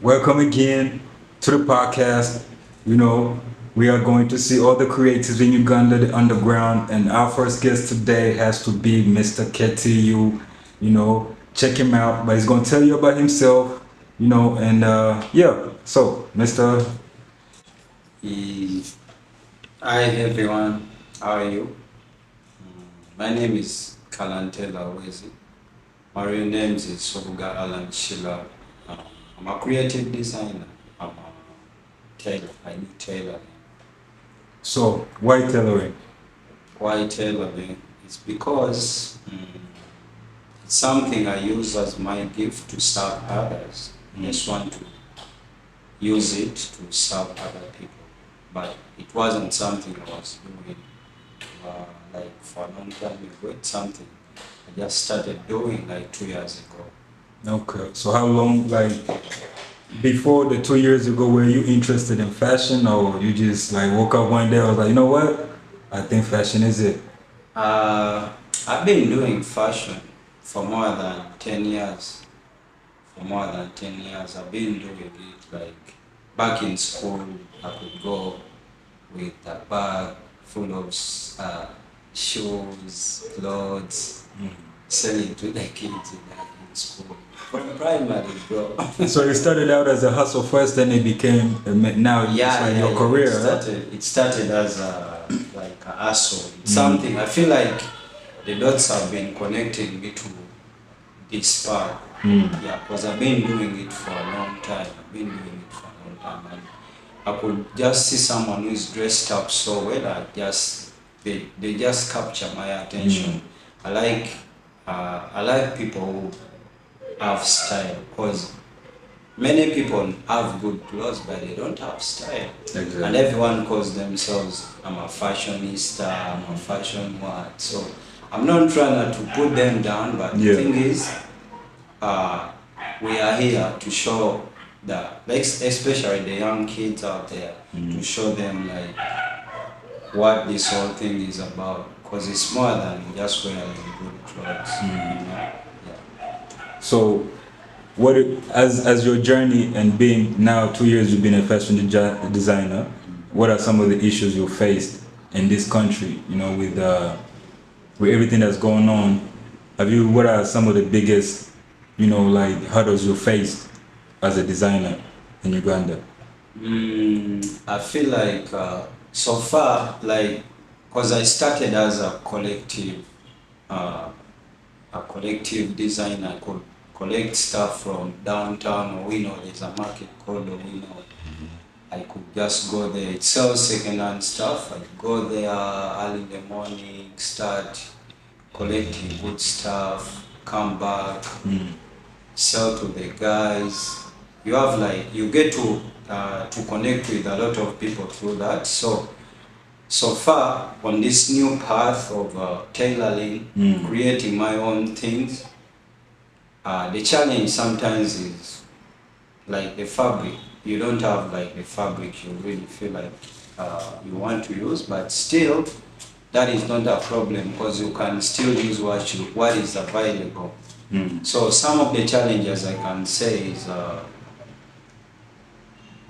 welcome again to the podcast. You know, we are going to see all the creatives in Uganda, the underground, and our first guest today has to be Mr. KTU. Check him out, but he's going to tell you about himself, and yeah. So, Mr. Eh, Hi everyone, how are you? My name is Kalantela Wezi. My real name is Sobuga Alan Shila. Um, I'm a creative designer. I'm a tailor. I do tailoring. So, why tailoring? Why tailoring? It's because it's something I use as my gift to serve others. I just want to use it to serve other people. But it wasn't something I was doing like for a long time ago. It's something I just started doing like 2 years ago. Okay. So, how long, like, before the 2 years ago, were you interested in fashion, or you just like woke up one day, I was like, you know what? I think fashion is it. Uh, I've been doing fashion for more than 10 years. For more than 10 years, I've been doing it like back in school. I could go with a bag full of shoes, clothes, selling to the kids in school. From primary, bro. So you started out as a hustle first, then it became now it's like your career. It started as like a hustle. It's something I feel like the dots have been connecting me to this part. Yeah, because I've been doing it for a long time. And I could just see someone who is dressed up so well. They just capture my attention. I like people who have style, because many people have good clothes but they don't have style. Exactly. And everyone calls themselves, I'm a fashionista, I'm a fashion what. So I'm not trying to put them down, but the thing is, we are here to show that, like, especially the young kids out there, to show them like what this whole thing is about, because it's more than just wearing good clothes. Yeah. So, as your journey and being now 2 years you've been a fashion designer, what are some of the issues you faced in this country? With everything that's going on, what are some of the biggest, like hurdles you faced as a designer in Uganda? I feel like so far, like, because I started as a collective designer. I could collect stuff from downtown Owino. There's a market called Owino. I could just go there. It sells second-hand stuff. I'd go there early in the morning, start collecting good stuff, come back, sell to the guys. You get to connect with a lot of people through that. So far on this new path of tailoring, creating my own things, the challenge sometimes is like the fabric. You don't have like the fabric you really feel like you want to use, but still that is not a problem, because you can still use what is available. So some of the challenges I can say is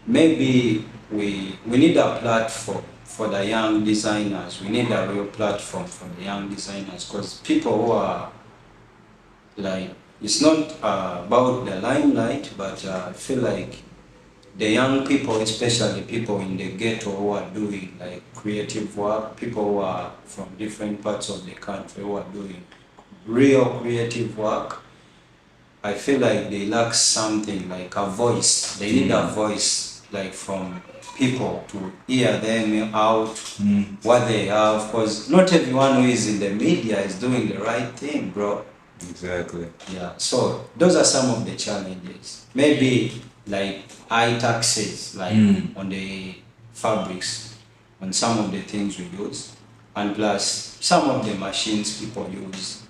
maybe we need a platform for the young designers. We need a real platform for the young designers, because people who are like, it's not about the limelight, but I feel like the young people, especially people in the ghetto who are doing like creative work, people who are from different parts of the country who are doing real creative work, I feel like they lack something, like a voice. They need a voice, like from people to hear them out, what they have, because not everyone who is in the media is doing the right thing, bro. Exactly. Yeah, so those are some of the challenges. Maybe like high taxes, like on the fabrics, on some of the things we use, and plus some of the machines people use.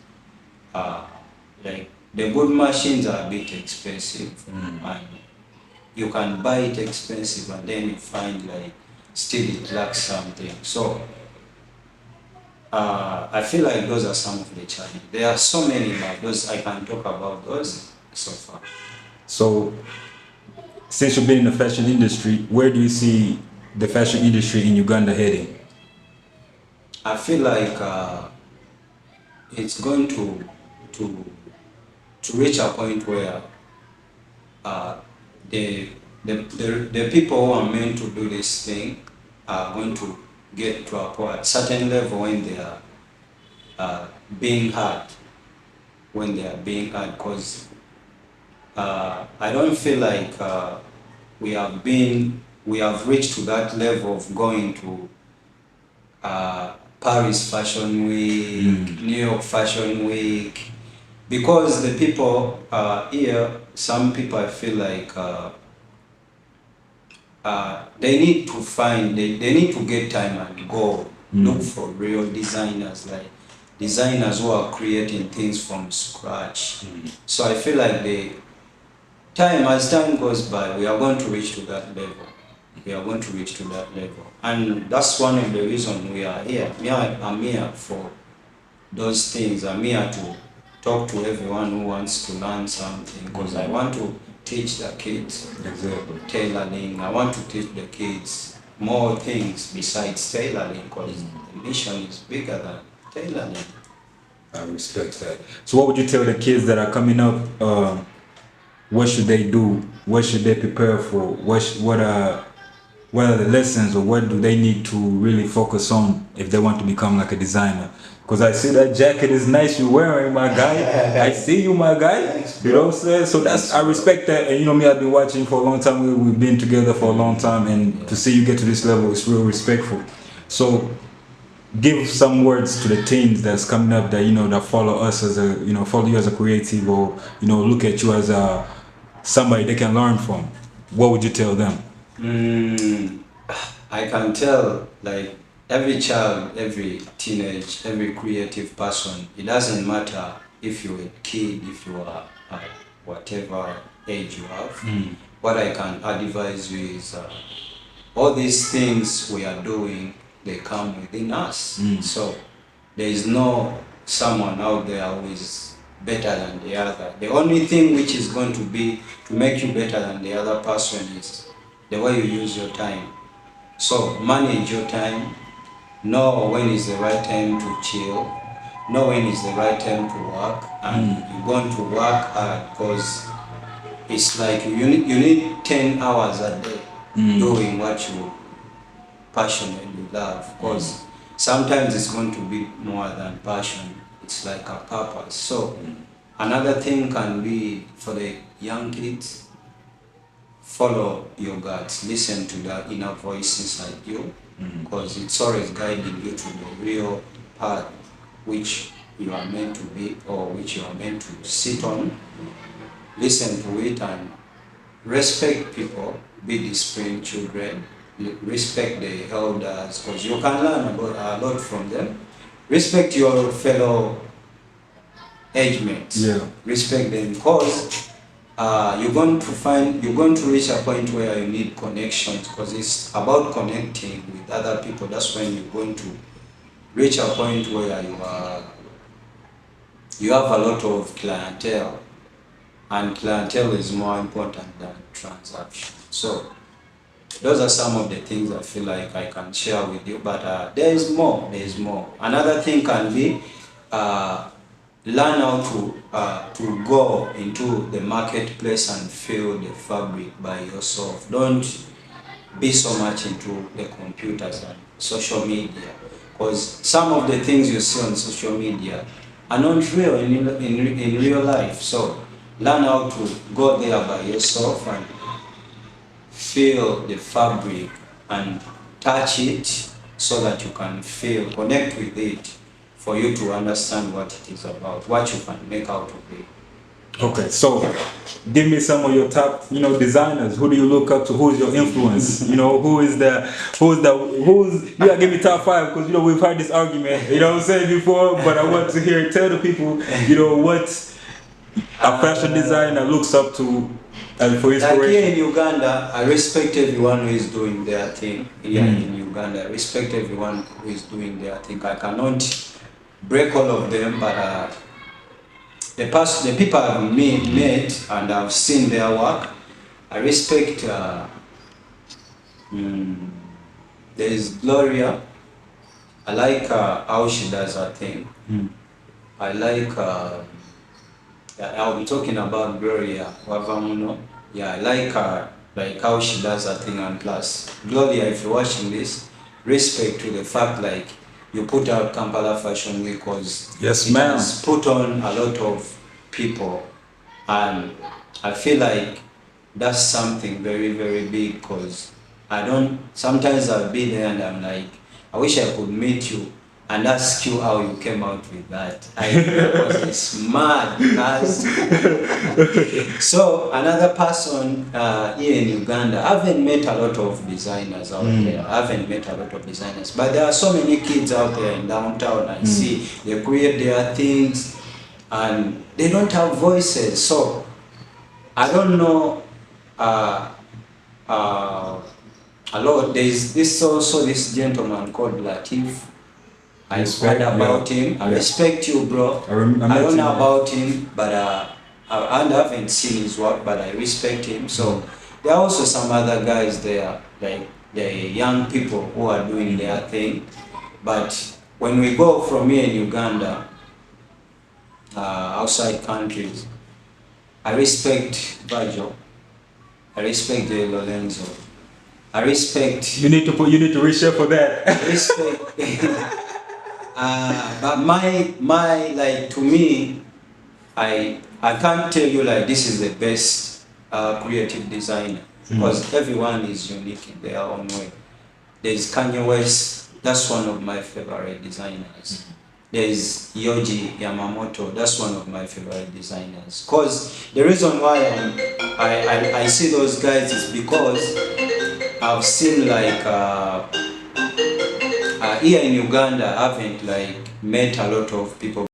Like the good machines are a bit expensive, and you can buy it expensive, and then you find like still it lacks something. So I feel like those are some of the challenges. There are so many, but those I can talk about those so far. So since you've been in the fashion industry, where do you see the fashion industry in Uganda heading? I feel like it's going to to reach a point where uh, the, the people who are meant to do this thing are going to get to a certain level when they are being heard, because I don't feel like we have reached to that level of going to Paris Fashion Week, New York Fashion Week, because the people here, some people I feel like they need to they need to get time and go look for real designers, like designers who are creating things from scratch. So I feel like as time goes by, we are going to reach to that level. We are going to reach to that level, and that's one of the reasons we are here. I'm here for those things. I'm here to talk to everyone who wants to learn something, because I want to teach the kids tailoring. I want to teach the kids more things besides tailoring, because the mission is bigger than tailoring. I respect that. So what would you tell the kids that are coming up? What should they do? What should they prepare for? What are the lessons, or what do they need to really focus on if they want to become like a designer? Because I see that jacket is nice you're wearing, my guy. I see you, my guy. Thanks, you know what I'm saying? So I respect that. And you know me, I've been watching for a long time. We've been together for a long time, and to see you get to this level is real respectful. So give some words to the teens that's coming up that that follow us as follow you as a creative, or look at you as somebody they can learn from. What would you tell them? I can tell, like, every child, every teenage, every creative person, it doesn't matter if you're a kid, if you are whatever age you have. What I can advise you is all these things we are doing, they come within us. So there is no someone out there who is better than the other. The only thing which is going to make you better than the other person is the way you use your time. So manage your time, know when is the right time to chill, know when is the right time to work, and you're going to work hard, because it's like you need 10 hours a day doing what you passionately love, because sometimes it's going to be more than passion, it's like a purpose. So another thing can be for the young kids, follow your guts, listen to the inner voice inside you, because it's always guiding you to the real path which you are meant to be, or which you are meant to sit on. Listen to it and respect people, be disciplined children, respect the elders, because you can learn a lot from them. Respect your fellow age mates. Respect them, because you're going to reach a point where you need connections, because it's about connecting with other people. That's when you're going to reach a point where you have a lot of clientele, and clientele is more important than transaction. So those are some of the things I feel like I can share with you, but there is more. Another thing can be learn how to go into the marketplace and feel the fabric by yourself. Don't be so much into the computers and social media, because some of the things you see on social media are not real in real life. So learn how to go there by yourself and feel the fabric and touch it, so that you can connect with it, for you to understand what it is about, what you can make out of it. Okay, so give me some of your top, designers. Who do you look up to? Who's your influence? You gotta give me top 5, because we've had this argument, what I'm saying, before, but I want to tell the people, what a fashion designer looks up to for inspiration. Like here in Uganda, I respect everyone who is doing their thing. Here in Uganda, I respect everyone who is doing their thing. I cannot break all of them, but the people I've met and I've seen their work, I respect. There is Gloria. I like how she does her thing. I like. I'll be talking about Gloria Wavamuno. Yeah, I like her, like how she does her thing, and plus Gloria, if you're watching this, respect to the fact like you put out Kampala Fashion Week because Yes, it ma'am. has put on a lot of people, and I feel like that's something very very big because sometimes I'll be there and I'm like, I wish I could meet you and ask you how you came out with that. Because it's mad, guys. So another person here in Uganda, I haven't met a lot of designers out there. I haven't met a lot of designers, but there are so many kids out there in downtown. I see they create their things and they don't have voices. So I don't know a lot. There's this gentleman called Latif. I heard about him. I respect you, bro. I don't know about him, but I haven't seen his work, but I respect him. So there are also some other guys there, like the young people who are doing their thing. But when we go from here in Uganda, outside countries, I respect Virgil. I respect J. Lorenzo. I respect. You need to reshare for that. I respect. But my like, to me, I can't tell you like this is the best creative designer because everyone is unique in their own way. There's Kanye West, that's one of my favorite designers. There's Yoji Yamamoto, that's one of my favorite designers. Cause the reason why I see those guys is because I've seen like here in Uganda, I haven't like met a lot of people